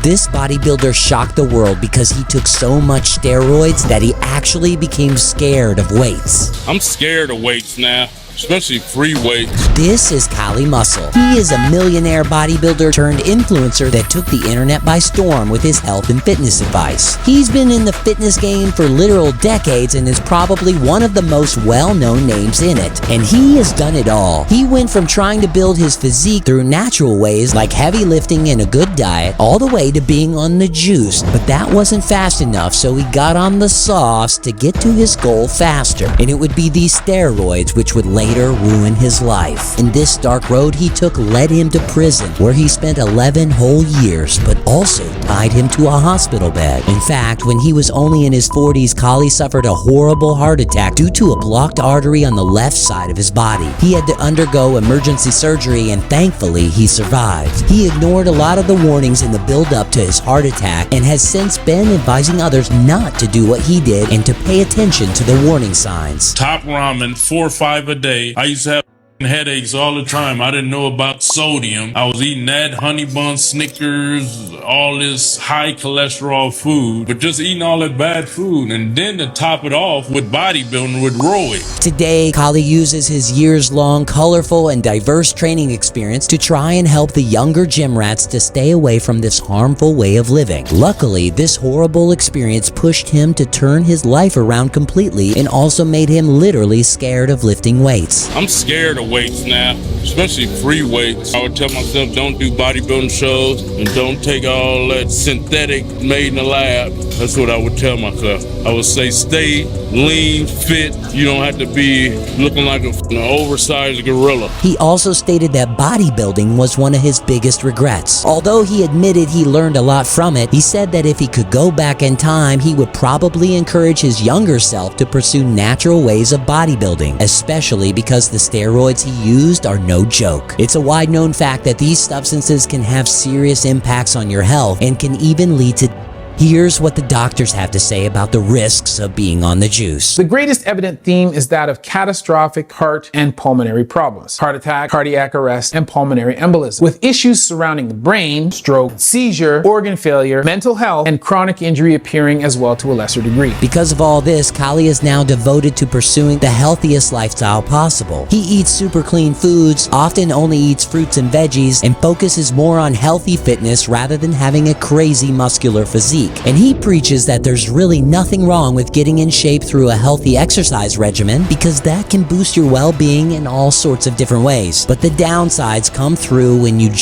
This bodybuilder shocked the world because he took so much steroids that he actually became scared of weights. I'm scared of weights now, especially free weights. This is Kali Muscle. He is a millionaire bodybuilder turned influencer that took the internet by storm with his health and fitness advice. He's been in the fitness game for literal decades and is probably one of the most well-known names in it. And he has done it all. He went from trying to build his physique through natural ways like heavy lifting and a good diet, all the way to being on the juice. But that wasn't fast enough, so he got on the sauce to get to his goal faster. And it would be these steroids which would later ruin his life. And this dark road he took led him to prison, where he spent 11 whole years, but also tied him to a hospital bed. In fact, when he was only in his 40s, Kali suffered a horrible heart attack due to a blocked artery on the left side of his body. He had to undergo emergency surgery, and thankfully he survived. He ignored a lot of the warnings in the build-up to his heart attack and has since been advising others not to do what he did and to pay attention to the warning signs. Top ramen, 4 or 5 a day. I used to have headaches all the time. I didn't know about sodium. I was eating that, honey bun, Snickers, all this high cholesterol food, but just eating all that bad food. And then to top it off with bodybuilding with Roy. Today, Kali uses his years-long, colorful, and diverse training experience to try and help the younger gym rats to stay away from this harmful way of living. Luckily, this horrible experience pushed him to turn his life around completely and also made him literally scared of lifting weights. I'm scared of weights now, especially free weights. I would tell myself, don't do bodybuilding shows and don't take all that synthetic made in the lab. That's what I would tell myself. I would say stay lean, fit. You don't have to be looking like an oversized gorilla. He also stated that bodybuilding was one of his biggest regrets. Although he admitted he learned a lot from it, he said that if he could go back in time, he would probably encourage his younger self to pursue natural ways of bodybuilding, especially because the steroids he used are no joke. It's a wide-known fact that these substances can have serious impacts on your health and can even lead to. Here's what the doctors have to say about the risks of being on the juice. The greatest evident theme is that of catastrophic heart and pulmonary problems, heart attack, cardiac arrest, and pulmonary embolism, with issues surrounding the brain, stroke, seizure, organ failure, mental health, and chronic injury appearing as well to a lesser degree. Because of all this, Kali is now devoted to pursuing the healthiest lifestyle possible. He eats super clean foods, often only eats fruits and veggies, and focuses more on healthy fitness rather than having a crazy muscular physique. And he preaches that there's really nothing wrong with getting in shape through a healthy exercise regimen, because that can boost your well-being in all sorts of different ways. But the downsides come through when you just